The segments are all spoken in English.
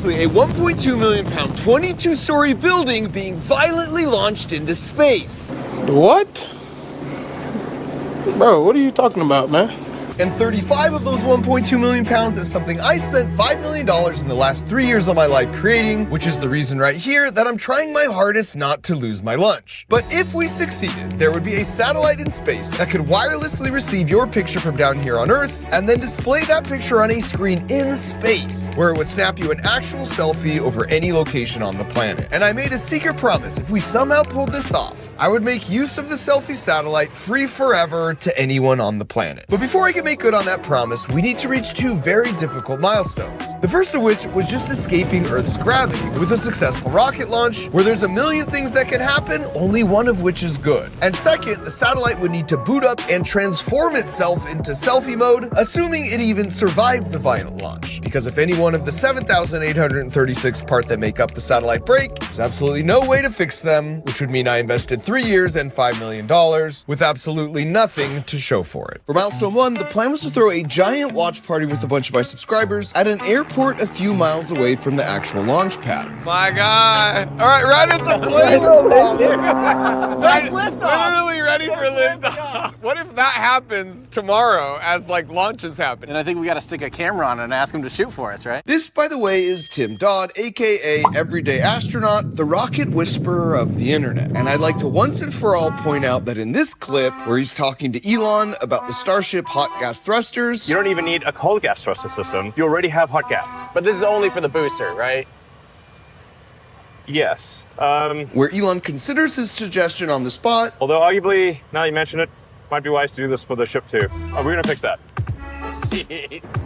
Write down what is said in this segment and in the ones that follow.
A 1.2 million pound, 22-story building being violently launched into space. What? Bro, what are you talking about, man? And 35 of those 1.2 million pounds is something I spent $5 million in the last 3 years of my life creating, which is the reason right here that I'm trying my hardest not to lose my lunch. But if we succeeded, there would be a satellite in space that could wirelessly receive your picture from down here on Earth and then display that picture on a screen in space, where it would snap you an actual selfie over any location on the planet. And I made a secret promise, if we somehow pulled this off, I would make use of the selfie satellite free forever to anyone on the planet. But before I can make good on that promise, we need to reach 2 very difficult milestones. The first of which was just escaping Earth's gravity with a successful rocket launch, where there's a million things that can happen, only one of which is good. And second, the satellite would need to boot up and transform itself into selfie mode, assuming it even survived the violent launch. Because if any one of the 7,836 parts that make up the satellite break, there's absolutely no way to fix them, which would mean I invested 3 years and $5 million with absolutely nothing to show for it. For milestone 1, the plan was to throw a giant watch party with a bunch of my subscribers at an airport a few miles away from the actual launch pad. My God. All right, right as the plane literally ready for liftoff. What if that happens tomorrow as like launches happen? And I think we got to stick a camera on it and ask him to shoot for us, right? This, by the way, is Tim Dodd, aka Everyday Astronaut, the rocket whisperer of the internet. And I'd like to once and for all point out that in this clip, where he's talking to Elon about the Starship hot gas thrusters, you don't even need a cold gas thruster system. You already have hot gas. But this is only for the booster, right? Yes. where Elon considers his suggestion on the spot. Although arguably, now you mention it, might be wise to do this for the ship too. We're gonna fix that.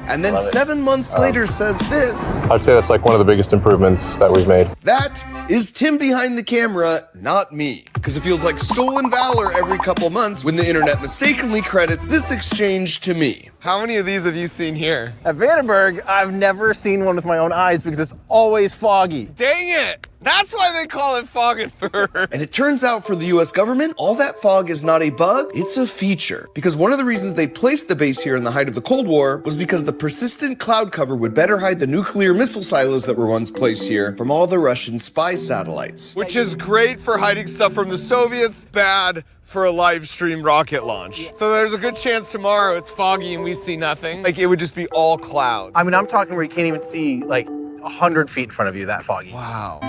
And then 7 months later says this. I'd say that's like one of the biggest improvements that we've made. That is Tim behind the camera, not me. Because it feels like stolen valor every couple months when the internet mistakenly credits this exchange to me. How many of these have you seen here? At Vandenberg, I've never seen one with my own eyes because it's always foggy. Dang it! That's why they call it fog and burn. And it turns out for the US government, all that fog is not a bug, it's a feature. Because one of the reasons they placed the base here in the height of the Cold War was because the persistent cloud cover would better hide the nuclear missile silos that were once placed here from all the Russian spy satellites. Which is great for hiding stuff from the Soviets, bad for a live stream rocket launch. So there's a good chance tomorrow it's foggy and we see nothing. Like it would just be all clouds. I mean, I'm talking where you can't even see like 100 feet in front of you, that foggy. Wow.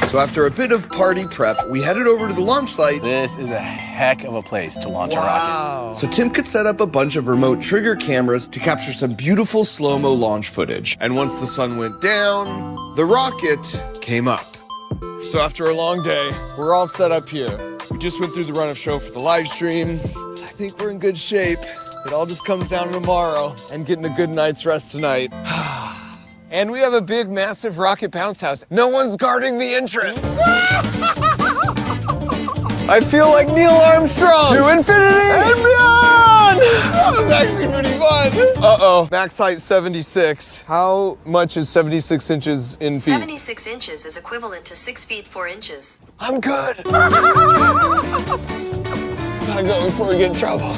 So after a bit of party prep, we headed over to the launch site. This is a heck of a place to launch a rocket. So Tim could set up a bunch of remote trigger cameras to capture some beautiful slow-mo launch footage. And once the sun went down, the rocket came up. So after a long day, we're all set up here. We just went through the run of show for the live stream. I think we're in good shape. It all just comes down to tomorrow and getting a good night's rest tonight. And we have a big, massive rocket bounce house. No one's guarding the entrance. I feel like Neil Armstrong. To infinity and beyond. That was actually pretty fun. Uh-oh. Max height 76. How much is 76 inches in feet? 76 inches is equivalent to 6 feet 4 inches. I'm good. Gotta go before we get in trouble.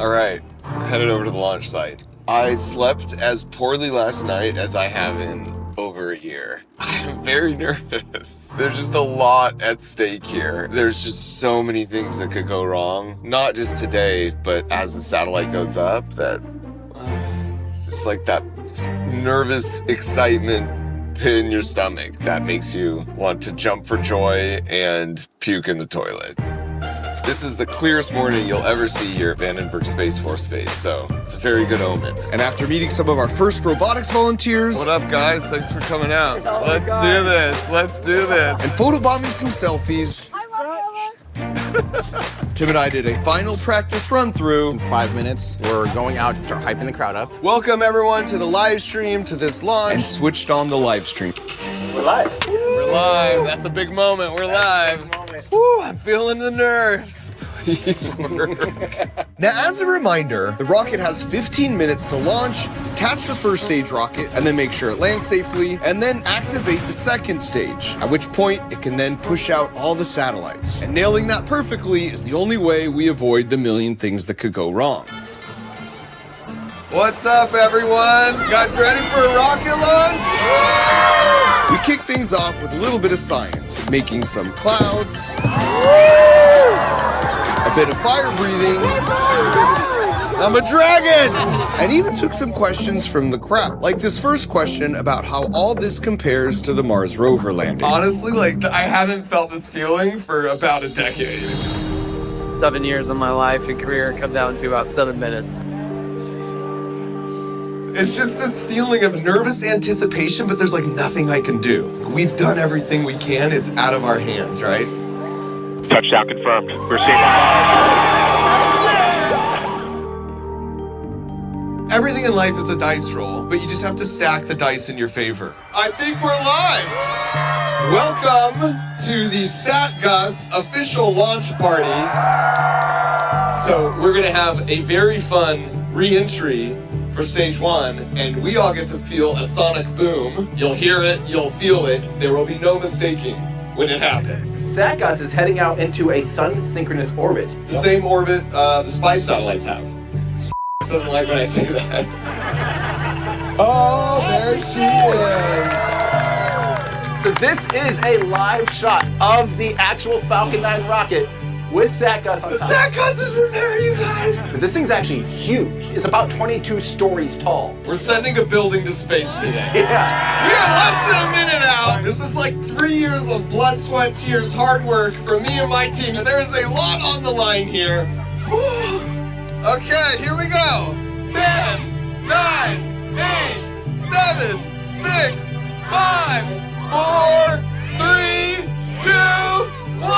All right, headed over to the launch site. I slept as poorly last night as I have in over a year. I'm very nervous. There's just a lot at stake here. There's just so many things that could go wrong. Not just today, but as the satellite goes up, that just like that nervous excitement pit in your stomach that makes you want to jump for joy and puke in the toilet. This is the clearest morning you'll ever see here at Vandenberg Space Force Base, so it's a very good omen. And after meeting some of our first robotics volunteers... What up, guys? Thanks for coming out. Let's do this. Let's do this. And photobombing some selfies. Tim and I did a final practice run-through. In 5 minutes, we're going out to start hyping the crowd up. Welcome, everyone, to the live stream, to this launch. And switched on the live stream. We're live. We're live. That's a big moment. We're live. Woo, I'm feeling the nerves. Please work. Now, as a reminder, the rocket has 15 minutes to launch, detach the first stage rocket, and then make sure it lands safely, and then activate the second stage, at which point it can then push out all the satellites. And nailing that perfectly is the only way we avoid the million things that could go wrong. What's up, everyone? You guys ready for a rocket launch? We kick things off with a little bit of science, making some clouds, a bit of fire breathing. I'm a dragon! And even took some questions from the crowd. Like this first question about how all this compares to the Mars rover landing. Honestly, like, I haven't felt this feeling for about a decade. 7 years of my life and career come down to about 7 minutes. It's just this feeling of nervous anticipation, but there's like nothing I can do. We've done everything we can. It's out of our hands, right? Touchdown confirmed. We're seeing Everything in life is a dice roll, but you just have to stack the dice in your favor. I think we're live. Welcome to the SatGus official launch party. So we're gonna have a very fun re-entry for stage 1, and we all get to feel a sonic boom. You'll hear it, you'll feel it. There will be no mistaking when it happens. SatGus is heading out into a sun-synchronous orbit. The same orbit the spy satellites have. Doesn't like when I say that. Oh, there she is. So this is a live shot of the actual Falcon 9 rocket with SatGus on top. SatGus is in there, you guys. This thing's actually huge. It's about 22 stories tall. We're sending a building to space today. Yeah. We are less than a minute out. This is like 3 years of blood, sweat, tears, hard work for me and my team. And there is a lot on the line here. Okay, here we go. 10, 9, 8, 7, 6, 5, 4, 3, 2, 1.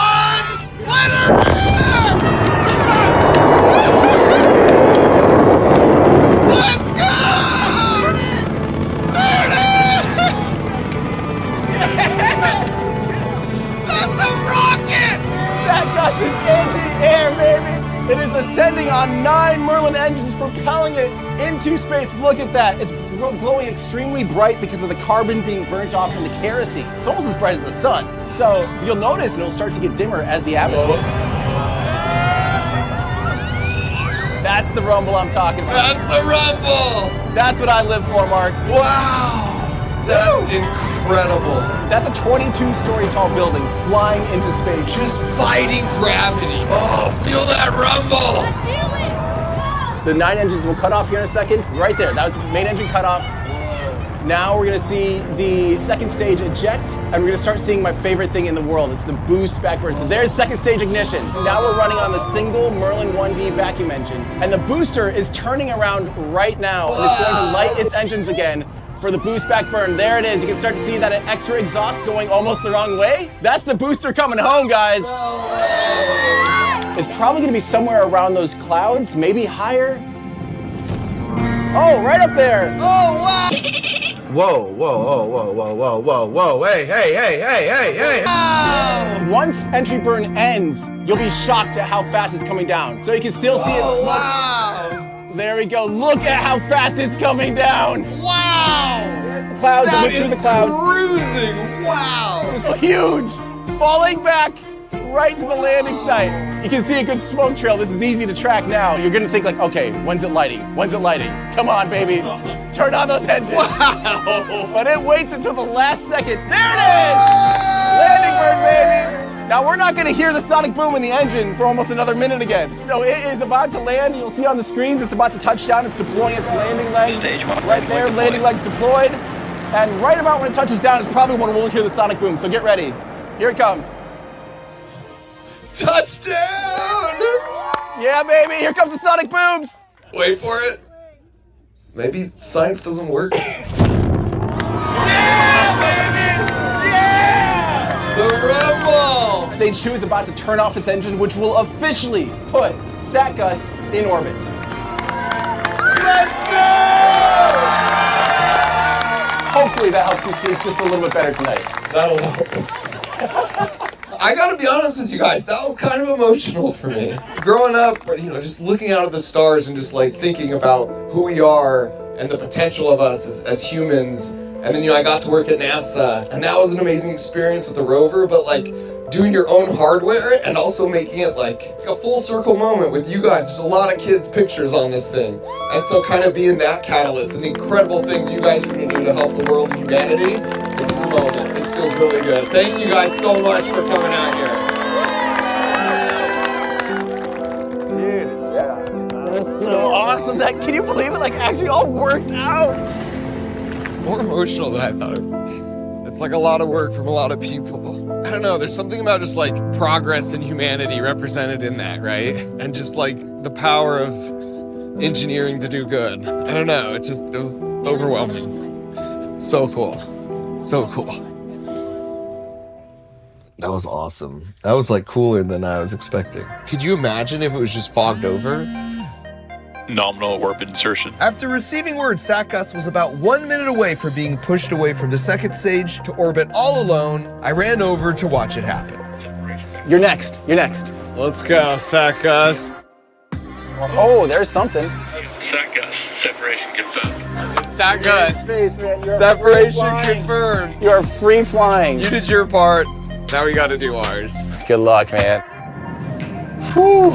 Let her rip! Let's go! There it is! Yes! That's a rocket! SatGus is in the air, baby! It is ascending on 9 Merlin engines, propelling it into space. Look at that. It's glowing extremely bright because of the carbon being burnt off from the kerosene. It's almost as bright as the sun. So you'll notice it'll start to get dimmer as the atmosphere. That's the rumble I'm talking about. That's the rumble! That's what I live for, Mark. Wow! That's incredible. That's a 22-story tall building flying into space. Just fighting gravity. Oh, feel that rumble! The 9 engines will cut off here in a second. Right there, that was main engine cut off. Now we're gonna see the second stage eject, and we're gonna start seeing my favorite thing in the world. It's the boost backwards. So there's second stage ignition. Now we're running on the single Merlin 1D vacuum engine, and the booster is turning around right now, and it's going to light its engines again for the boost back burn. There it is. You can start to see that extra exhaust going almost the wrong way. That's the booster coming home, guys. It's probably gonna be somewhere around those clouds, maybe higher. Oh, right up there. Oh, wow! Whoa, whoa, whoa, whoa, whoa, whoa, whoa, whoa, hey, hey, hey, hey, hey, hey. Once entry burn ends, you'll be shocked at how fast it's coming down. So you can still see it smoke. Wow! There we go. Look at how fast it's coming down. Wow! There's the clouds. That It went is through the clouds. cruising! Wow! It's huge. Falling back right to the landing site. You can see a good smoke trail. This is easy to track now. You're gonna think like, okay, when's it lighting? When's it lighting? Come on, baby. Turn on those engines. Wow! But it waits until the last second. There it is! Landing burn, baby! Now we're not gonna hear the sonic boom in the engine for almost another minute again. So it is about to land. You'll see on the screens, it's about to touch down. It's deploying its landing legs. Right there, landing legs deployed. And right about when it touches down is probably when we'll hear the sonic boom. So get ready. Here it comes. Touchdown! Yeah, baby, here comes the sonic booms. Wait for it. Maybe science doesn't work. The rumble! Stage 2 is about to turn off its engine, which will officially put SatGus in orbit. Let's go! Hopefully that helps you sleep just a little bit better tonight. That'll help. I gotta be honest with you guys, that was kind of emotional for me. Growing up, just looking out at the stars and just like thinking about who we are and the potential of us as humans. And then, I got to work at NASA, and that was an amazing experience with the rover, but like doing your own hardware and also making it like a full circle moment with you guys. There's a lot of kids' pictures on this thing. And so kind of being that catalyst and the incredible things you guys are gonna do to help the world and humanity, this is a moment. This feels really good. Thank you guys so much for coming out here. So awesome. That, can you believe it? Like actually all worked out. It's more emotional than I thought it would be. It's like a lot of work from a lot of people. I don't know, there's something about just like progress and humanity represented in that, right? And just like the power of engineering to do good. I don't know, it was overwhelming. So cool. So cool. That was awesome. That was like cooler than I was expecting. Could you imagine if it was just fogged over? Nominal warp insertion. After receiving word Sackgus was about 1 minute away from being pushed away from the second stage to orbit all alone, I ran over to watch it happen. You're next. You're next. Let's go, Sackgus. Oh, there's something. Sackgus. Separation confirmed. Sackgus. Space, man. Separation confirmed. You are free flying. You did your part. Now we gotta do ours. Good luck, man. Whew.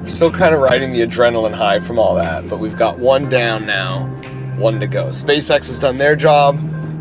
Still kind of riding the adrenaline high from all that, but we've got one down now, one to go. SpaceX has done their job.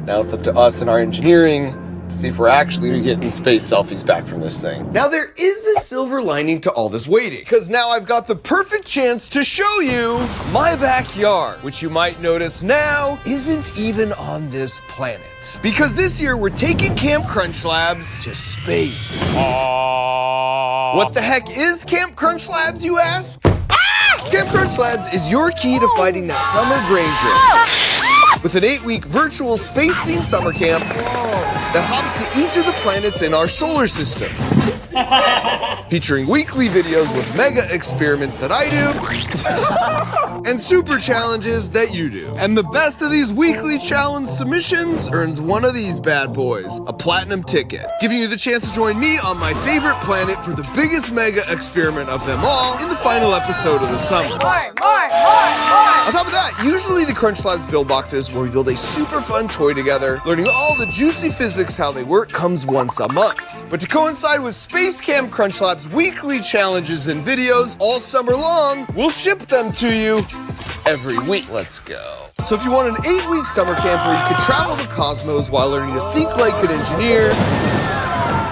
Now it's up to us and our engineering to see if we're actually getting space selfies back from this thing. Now there is a silver lining to all this waiting, because now I've got the perfect chance to show you my backyard, which you might notice now isn't even on this planet. Because this year we're taking Camp Crunch Labs to space. What the heck is Camp Crunch Labs, you ask? Camp Crunch Labs is your key to fighting that summer brain drain. With an 8-week virtual space-themed summer camp that hops to each of the planets in our solar system. Featuring weekly videos with mega experiments that I do, and super challenges that you do. And the best of these weekly challenge submissions earns one of these bad boys, a platinum ticket, giving you the chance to join me on my favorite planet for the biggest mega experiment of them all in the final episode of the summer. On top of that, usually the Crunch Labs build boxes where we build a super fun toy together, learning all the juicy physics how they work comes once a month. But to coincide with Space Camp Crunch Labs weekly challenges and videos all summer long, we'll ship them to you every week. Let's go. So if you want an 8-week summer camp where you can travel the cosmos while learning to think like an engineer,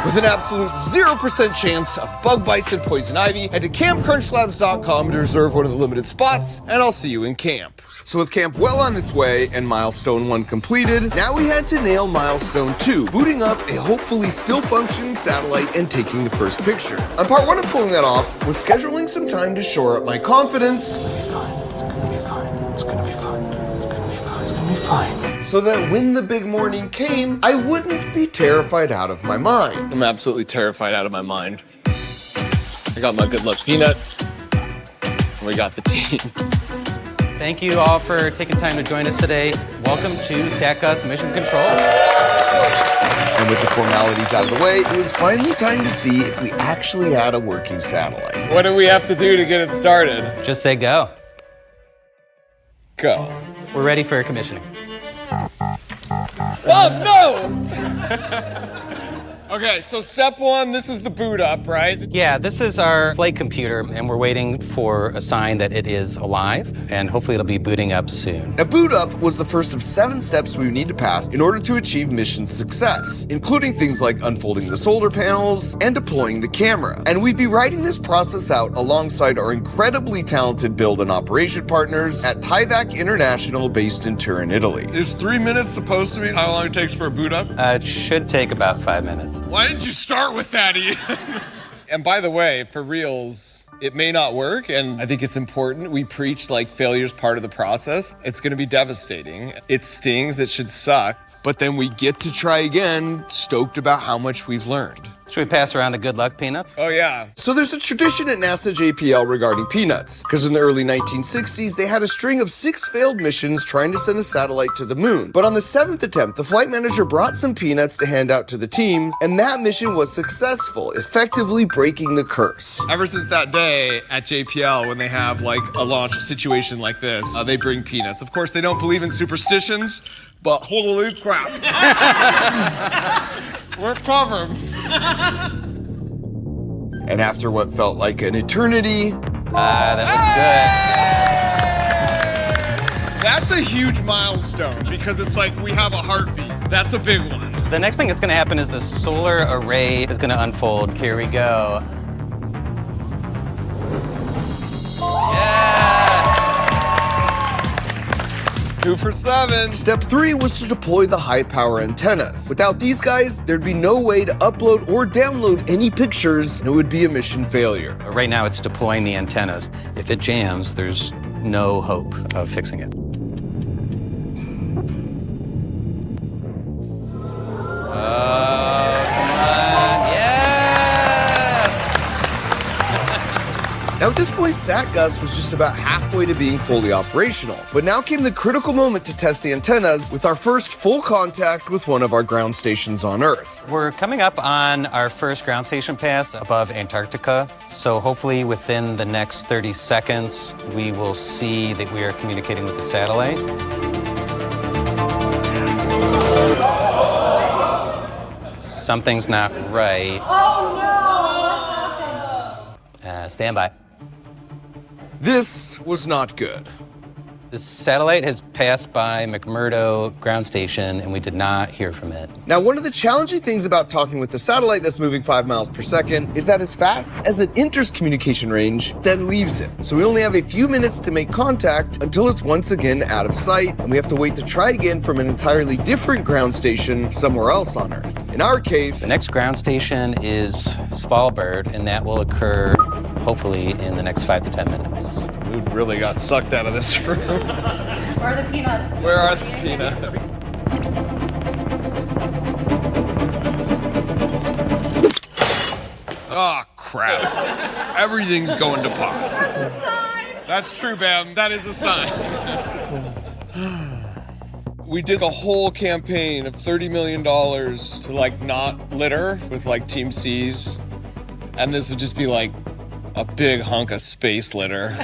with an absolute 0% chance of bug bites and poison ivy, head to campcrunchlabs.com to reserve one of the limited spots, and I'll see you in camp. So with camp well on its way and milestone 1 completed, now we had to nail milestone 2, booting up a hopefully still functioning satellite and taking the first picture. On part 1 of pulling that off was scheduling some time to shore up my confidence. It's gonna be fine. It's gonna be fine. It's gonna be fine. It's gonna be fine. So that when the big morning came, I wouldn't be terrified out of my mind. I'm absolutely terrified out of my mind. I got my good luck peanuts, and we got the team. Thank you all for taking time to join us today. Welcome to Sackgus Mission Control. And with the formalities out of the way, it was finally time to see if we actually had a working satellite. What do we have to do to get it started? Just say go. Go. We're ready for commissioning. Oh, no! Okay, so step 1, this is the boot up, right? Yeah, this is our flight computer, and we're waiting for a sign that it is alive, and hopefully it'll be booting up soon. Now, boot up was the first of 7 steps we would need to pass in order to achieve mission success, including things like unfolding the solar panels and deploying the camera. And we'd be writing this process out alongside our incredibly talented build and operation partners at Tyvac International, based in Turin, Italy. Is 3 minutes supposed to be how long it takes for a boot up? It should take about 5 minutes. Why didn't you start with that, Ian? And by the way, for reals, it may not work, and I think it's important. We preach like failure's part of the process. It's gonna be devastating. It stings, it should suck, but then we get to try again, stoked about how much we've learned. Should we pass around the good luck peanuts? Oh yeah. So there's a tradition at NASA JPL regarding peanuts, because in the early 1960s, they had a string of 6 failed missions trying to send a satellite to the moon. But on the 7th attempt, the flight manager brought some peanuts to hand out to the team, and that mission was successful, effectively breaking the curse. Ever since that day at JPL, when they have like a launch situation like this, they bring peanuts. Of course, they don't believe in superstitions, but holy crap. We're covered. And after what felt like an eternity... That looks good. That's a huge milestone because it's like we have a heartbeat. That's a big one. The next thing that's gonna happen is the solar array is gonna unfold. Here we go. Yes! 2 for 7. Step 3 was to deploy the high power antennas. Without these guys, there'd be no way to upload or download any pictures, and it would be a mission failure. Right now it's deploying the antennas. If it jams, there's no hope of fixing it. Now at this point, SatGus was just about halfway to being fully operational, but now came the critical moment to test the antennas with our first full contact with one of our ground stations on Earth. We're coming up on our first ground station pass above Antarctica, so hopefully within the next 30 seconds, we will see that we are communicating with the satellite. Something's not right. Oh no! Stand by. This was not good. The satellite has passed by McMurdo ground station, and we did not hear from it. Now, one of the challenging things about talking with a satellite that's moving 5 miles per second is that as fast as it enters communication range, then leaves it. So we only have a few minutes to make contact until it's once again out of sight, and we have to wait to try again from an entirely different ground station somewhere else on Earth. In our case... The next ground station is Svalbard, and that will occur hopefully in the next 5 to 10 minutes. Mood really got sucked out of this room. Where are the peanuts? Where are the peanuts? Oh, crap. Everything's going to pot. That's a sign. That's true, Bam. That is a sign. We did a whole campaign of $30 million to, like, not litter with, like, Team C's. And this would just be, like, a big hunk of space litter.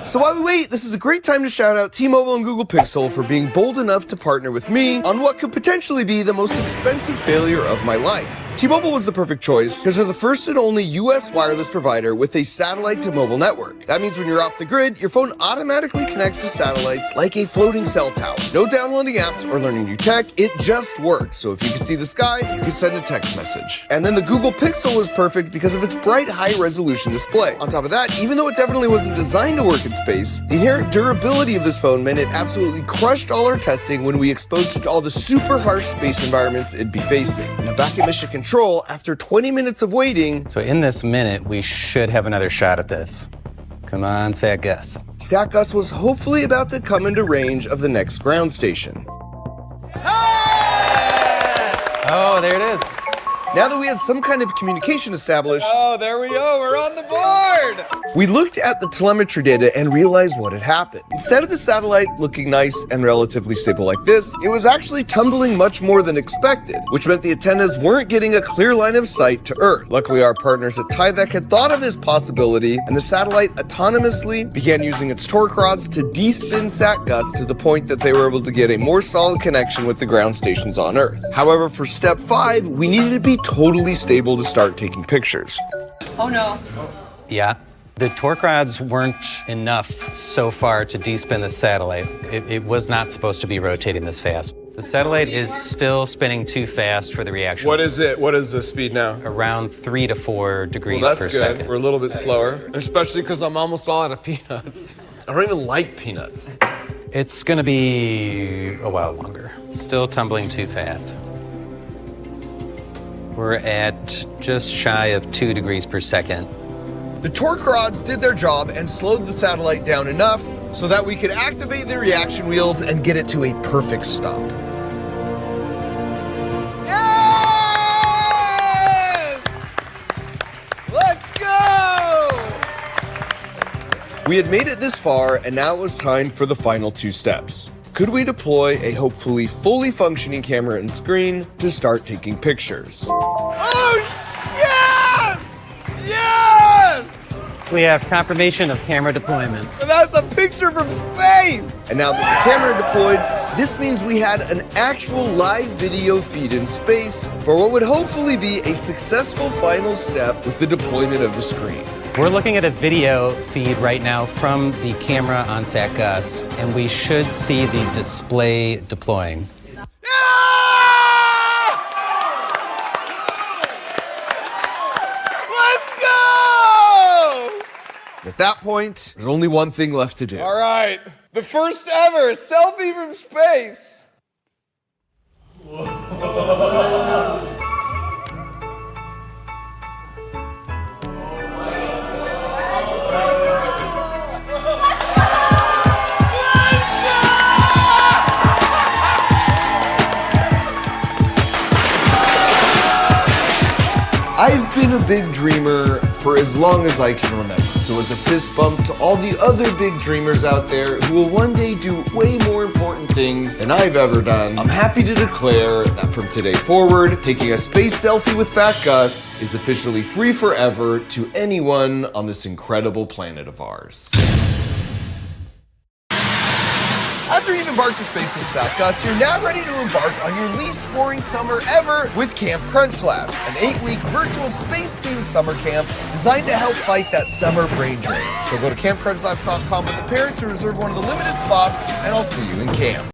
So while we wait, this is a great time to shout out T-Mobile and Google Pixel for being bold enough to partner with me on what could potentially be the most expensive failure of my life. T-Mobile was the perfect choice because they're the first and only US wireless provider with a satellite to mobile network. That means when you're off the grid, your phone automatically connects to satellites like a floating cell tower. No downloading apps or learning new tech, it just works. So if you can see the sky, you can send a text message. And then the Google Pixel was perfect because of its bright high resolution display. On top of that, even though it definitely wasn't designed to work in space, the inherent durability of this phone meant it absolutely crushed all our testing when we exposed it to all the super harsh space environments it'd be facing. Now back at Mission Control, after 20 minutes of waiting... So in this minute, we should have another shot at this. Come on, SatGus. SatGus was hopefully about to come into range of the next ground station. Oh, there it is. Now that we had some kind of communication established... Oh, there we go, we're on the board! We looked at the telemetry data and realized what had happened. Instead of the satellite looking nice and relatively stable like this, it was actually tumbling much more than expected, which meant the antennas weren't getting a clear line of sight to Earth. Luckily, our partners at Tyvek had thought of this possibility, and the satellite autonomously began using its torque rods to de-spin SatGus to the point that they were able to get a more solid connection with the ground stations on Earth. However, for step 5, we needed to be totally stable to start taking pictures. Oh no. Yeah. The torque rods weren't enough so far to de-spin the satellite. It was not supposed to be rotating this fast. The satellite is still spinning too fast for the reaction. What is it? What is the speed now? Around 3 to 4 degrees Well, per that's good. second. We're a little bit slower, especially because I'm almost all out of peanuts. I don't even like peanuts. It's gonna be a while longer. Still tumbling too fast. We're at just shy of 2 degrees per second. The torque rods did their job and slowed the satellite down enough so that we could activate the reaction wheels and get it to a perfect stop. Yes! Let's go! We had made it this far, and now it was time for the final 2 steps. Could we deploy a hopefully fully functioning camera and screen to start taking pictures? Oh, yes! Yes! We have confirmation of camera deployment. That's a picture from space! And now that the camera deployed, This means we had an actual live video feed in space for what would hopefully be a successful final step with the deployment of the screen. We're looking at a video feed right now from the camera on Sat Gus, and we should see the display deploying. Let's go! At that point, there's only one thing left to do. All right, the first ever selfie from space. I've been a big dreamer for as long as I can remember. So as a fist bump to all the other big dreamers out there who will one day do way more important things than I've ever done, I'm happy to declare that from today forward, taking a space selfie with Fat Gus is officially free forever to anyone on this incredible planet of ours. After you've embarked to space with Sat Gus, you're now ready to embark on your least boring summer ever with Camp Crunch Labs, an 8-week virtual space-themed summer camp designed to help fight that summer brain drain. So go to campcrunchlabs.com with the parent to reserve one of the limited spots, and I'll see you in camp.